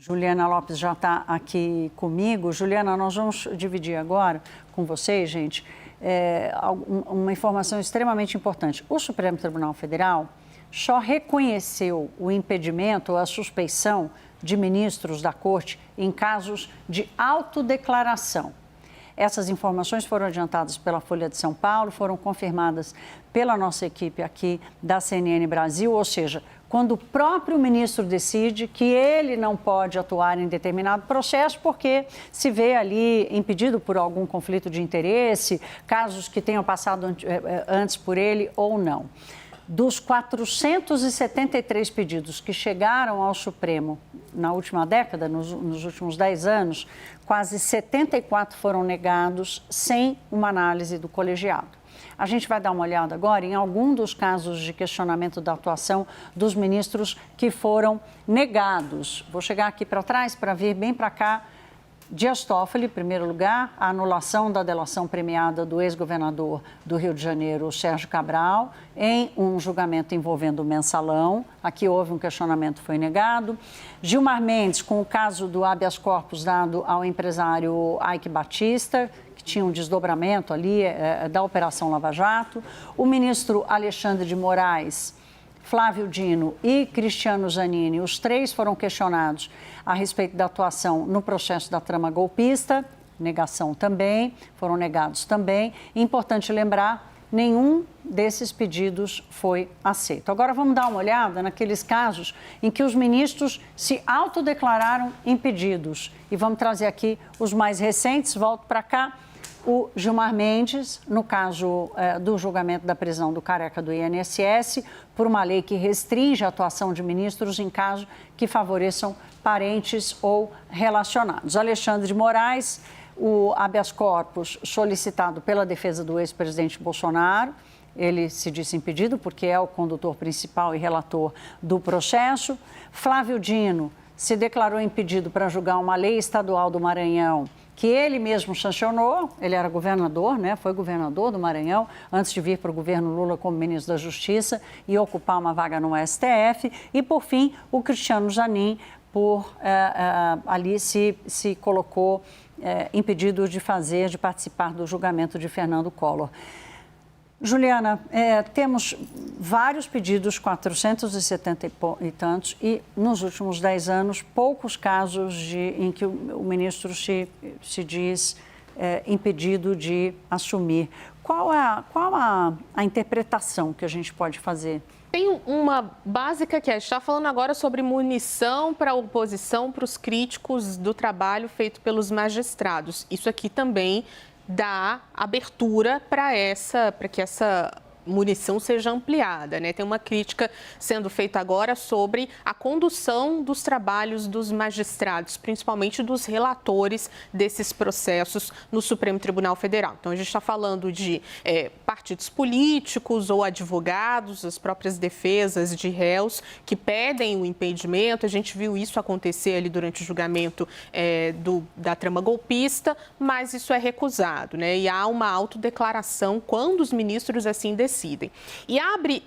Juliana Lopes já está aqui comigo. Juliana, nós vamos dividir agora com vocês, gente, uma informação extremamente importante. O Supremo Tribunal Federal só reconheceu o impedimento ou a suspeição de ministros da Corte em casos de autodeclaração. Essas informações foram adiantadas pela Folha de São Paulo, foram confirmadas pela nossa equipe aqui da CNN Brasil, ou seja, quando o próprio ministro decide que ele não pode atuar em determinado processo porque se vê ali impedido por algum conflito de interesse, casos que tenham passado antes por ele ou não. Dos 473 pedidos que chegaram ao Supremo na última década, nos últimos 10 anos, quase 74 foram negados sem uma análise do colegiado. A gente vai dar uma olhada agora em algum dos casos de questionamento da atuação dos ministros que foram negados. Vou chegar aqui para trás para vir bem para cá. Dias Toffoli, em primeiro lugar, a anulação da delação premiada do ex-governador do Rio de Janeiro, Sérgio Cabral, em um julgamento envolvendo o mensalão. Aqui houve um questionamento, foi negado. Gilmar Mendes, com o caso do habeas corpus dado ao empresário Eike Batista, que tinha um desdobramento ali da Operação Lava Jato. O ministro Alexandre de Moraes, Flávio Dino e Cristiano Zanin, os três foram questionados a respeito da atuação no processo da trama golpista, negação também, foram negados também. Importante lembrar, nenhum desses pedidos foi aceito. Agora vamos dar uma olhada naqueles casos em que os ministros se autodeclararam impedidos. E vamos trazer aqui os mais recentes, volto para cá. O Gilmar Mendes, no caso do julgamento da prisão do careca do INSS, por uma lei que restringe a atuação de ministros em caso que favoreçam parentes ou relacionados. Alexandre de Moraes, o habeas corpus solicitado pela defesa do ex-presidente Bolsonaro, ele se disse impedido porque é o condutor principal e relator do processo. Flávio Dino se declarou impedido para julgar uma lei estadual do Maranhão que ele mesmo sancionou, ele era governador, né? Foi governador do Maranhão, antes de vir para o governo Lula como ministro da Justiça e ocupar uma vaga no STF. E, por fim, o Cristiano Zanin, ali se colocou impedido de participar do julgamento de Fernando Collor. Juliana, temos vários pedidos, 470 e tantos, e nos últimos 10 anos, poucos casos em que o ministro se diz impedido de assumir. Qual a interpretação que a gente pode fazer? Tem uma básica que a gente está falando agora sobre munição para a oposição, para os críticos do trabalho feito pelos magistrados. Isso aqui também dá abertura para que essa munição seja ampliada, né? Tem uma crítica sendo feita agora sobre a condução dos trabalhos dos magistrados, principalmente dos relatores desses processos no Supremo Tribunal Federal. Então, a gente está falando de partidos políticos ou advogados, as próprias defesas de réus que pedem o impedimento. A gente viu isso acontecer ali durante o julgamento da trama golpista, mas isso é recusado, né? E há uma autodeclaração quando os ministros assim decidem. E abre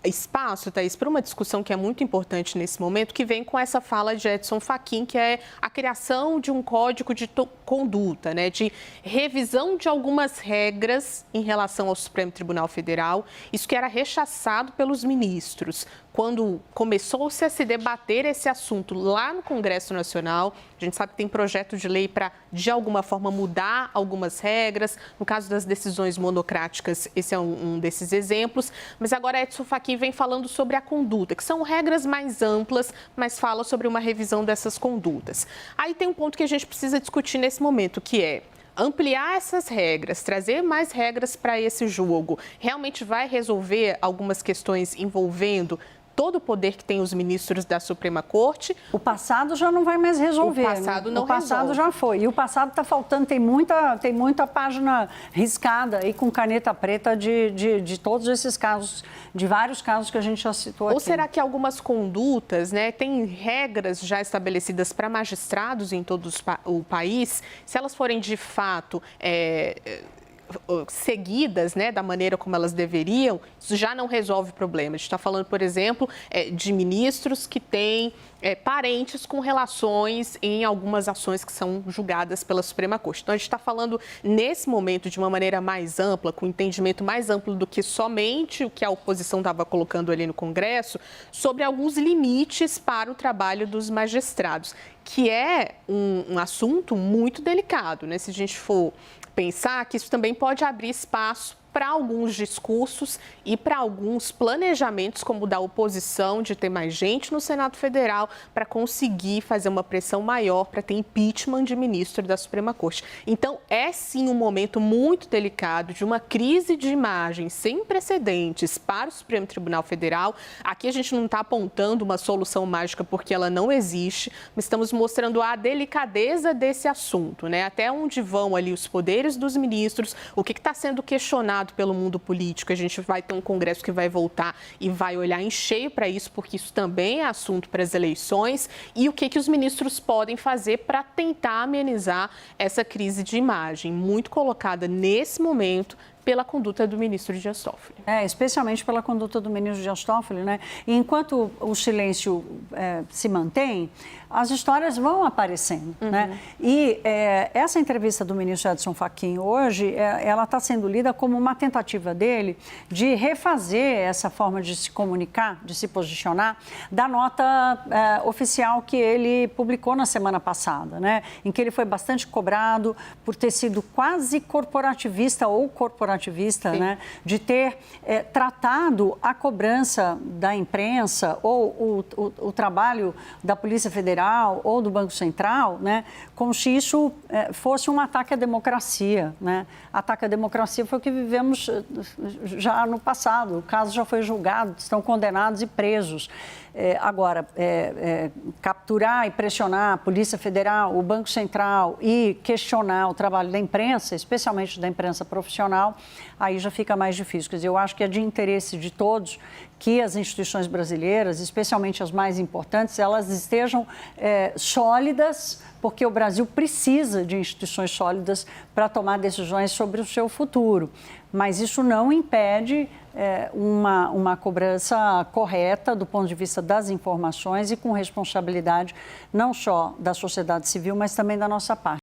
espaço, Thaís, para uma discussão que é muito importante nesse momento, que vem com essa fala de Edson Fachin, que é a criação de um código de conduta, né, de revisão de algumas regras em relação ao Supremo Tribunal Federal. Isso que era rechaçado pelos ministros. Quando começou-se a se debater esse assunto lá no Congresso Nacional, a gente sabe que tem projeto de lei para, de alguma forma, mudar algumas regras. No caso das decisões monocráticas, esse é um desses exemplos. Mas agora Edson Fachin vem falando sobre a conduta, que são regras mais amplas, mas fala sobre uma revisão dessas condutas. Aí tem um ponto que a gente precisa discutir nesse momento, que é ampliar essas regras, trazer mais regras para esse jogo. Realmente vai resolver algumas questões envolvendo todo o poder que tem os ministros da Suprema Corte. O passado já não vai mais resolver. O passado não resolve. O passado já foi. E o passado está faltando, tem muita página riscada aí com caneta preta de todos esses casos, de vários casos que a gente já citou aqui. Ou será que algumas condutas, né, tem regras já estabelecidas para magistrados em todo o país, se elas forem de fato seguidas, né, da maneira como elas deveriam, isso já não resolve o problema. A gente está falando, por exemplo, de ministros que têm parentes com relações em algumas ações que são julgadas pela Suprema Corte. Então, a gente está falando, nesse momento, de uma maneira mais ampla, com um entendimento mais amplo do que somente o que a oposição estava colocando ali no Congresso, sobre alguns limites para o trabalho dos magistrados, que é um assunto muito delicado, né? Se a gente for pensar que isso também pode abrir espaço para alguns discursos e para alguns planejamentos, como o da oposição, de ter mais gente no Senado Federal para conseguir fazer uma pressão maior para ter impeachment de ministro da Suprema Corte. Então, é sim um momento muito delicado de uma crise de imagem sem precedentes para o Supremo Tribunal Federal. Aqui a gente não está apontando uma solução mágica porque ela não existe, mas estamos mostrando a delicadeza desse assunto, né? Até onde vão ali os poderes dos ministros, o que está sendo questionado pelo mundo político. A gente vai ter um Congresso que vai voltar e vai olhar em cheio para isso, porque isso também é assunto para as eleições, e o que os ministros podem fazer para tentar amenizar essa crise de imagem, muito colocada nesse momento pela conduta do ministro Dias Toffoli. Especialmente pela conduta do ministro Dias Toffoli, né? E enquanto o silêncio se mantém, as histórias vão aparecendo, né? E essa entrevista do ministro Edson Fachin hoje, ela está sendo lida como uma tentativa dele de refazer essa forma de se comunicar, de se posicionar, da nota oficial que ele publicou na semana passada, né? Em que ele foi bastante cobrado por ter sido quase corporativista ou corporativista, né? De ter tratado a cobrança da imprensa ou o trabalho da Polícia Federal ou do Banco Central, né? Como se isso fosse um ataque à democracia, né? Ataque à democracia foi o que vivemos já no passado. O caso já foi julgado, estão condenados e presos. Agora, capturar e pressionar a Polícia Federal, o Banco Central e questionar o trabalho da imprensa, especialmente da imprensa profissional, aí já fica mais difícil. Quer dizer, eu acho que é de interesse de todos que as instituições brasileiras, especialmente as mais importantes, elas estejam sólidas, porque o Brasil precisa de instituições sólidas para tomar decisões sobre o seu futuro. Mas isso não impede uma cobrança correta do ponto de vista das informações e com responsabilidade não só da sociedade civil, mas também da nossa parte.